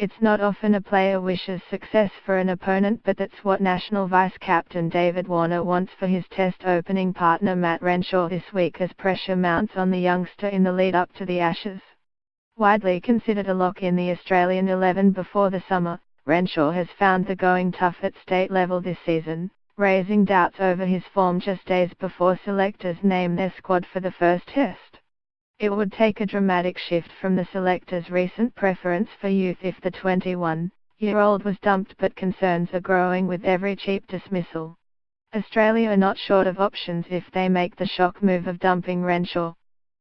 It's not often a player wishes success for an opponent, but that's what national vice-captain David Warner wants for his Test opening partner Matt Renshaw this week as pressure mounts on the youngster in the lead-up to the Ashes. Widely considered a lock in the Australian 11 before the summer, Renshaw has found the going tough at state level this season, raising doubts over his form just days before selectors name their squad for the first Test. It would take a dramatic shift from the selectors' recent preference for youth if the 21-year-old was dumped, but concerns are growing with every cheap dismissal. Australia are not short of options if they make the shock move of dumping Renshaw.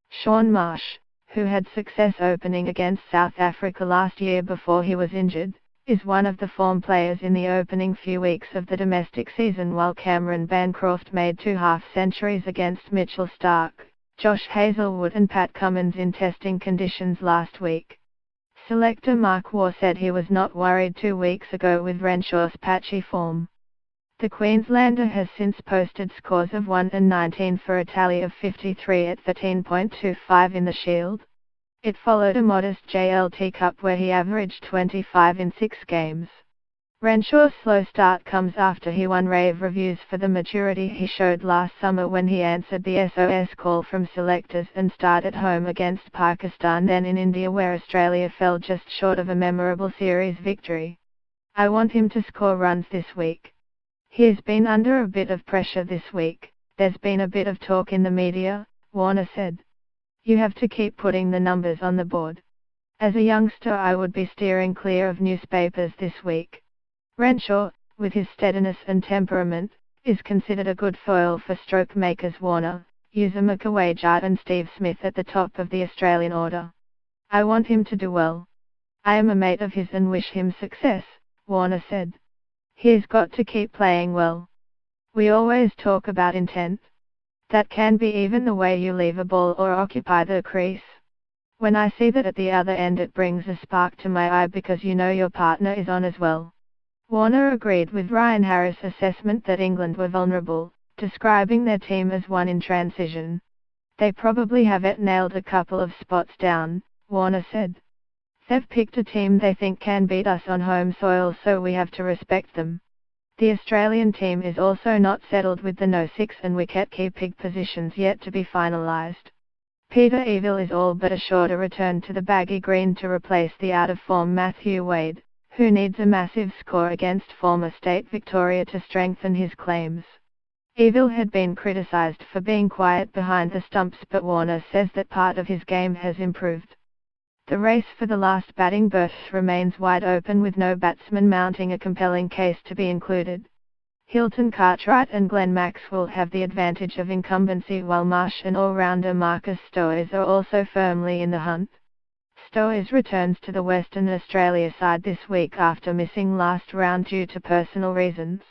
Shaun Marsh, who had success opening against South Africa last year before he was injured, is one of the form players in the opening few weeks of the domestic season, while Cameron Bancroft made 2 half-centuries against Mitchell Starc, Josh Hazlewood and Pat Cummins in testing conditions last week. Selector Mark Waugh said he was not worried 2 weeks ago with Renshaw's patchy form. The Queenslander has since posted scores of 1 and 19 for a tally of 53 at 13.25 in the Shield. It followed a modest JLT Cup where he averaged 25 in 6 games. Renshaw's slow start comes after he won rave reviews for the maturity he showed last summer when he answered the SOS call from selectors and starred at home against Pakistan, then in India where Australia fell just short of a memorable series victory. I want him to score runs this week. He's been under a bit of pressure this week, there's been a bit of talk in the media, Warner said. You have to keep putting the numbers on the board. As a youngster I would be steering clear of newspapers this week. Renshaw, with his steadiness and temperament, is considered a good foil for stroke makers Warner, Yuzuma Khawaja and Steve Smith at the top of the Australian order. I want him to do well. I am a mate of his and wish him success, Warner said. He's got to keep playing well. We always talk about intent. That can be even the way you leave a ball or occupy the crease. When I see that at the other end, it brings a spark to my eye because you know your partner is on as well. Warner agreed with Ryan Harris' assessment that England were vulnerable, describing their team as one in transition. They probably have it nailed a couple of spots down, Warner said. They've picked a team they think can beat us on home soil, so we have to respect them. The Australian team is also not settled with the no-6 and wicket-keeping positions yet to be finalised. Peter Eville is all but assured a return to the baggy green to replace the out-of-form Matthew Wade, who needs a massive score against former state Victoria to strengthen his claims. Eville had been criticised for being quiet behind the stumps, but Warner says that part of his game has improved. The race for the last batting berth remains wide open with no batsman mounting a compelling case to be included. Hilton Cartwright and Glenn Maxwell have the advantage of incumbency, while Marsh and all-rounder Marcus Stoinis are also firmly in the hunt. Stoinis returns to the Western Australia side this week after missing last round due to personal reasons.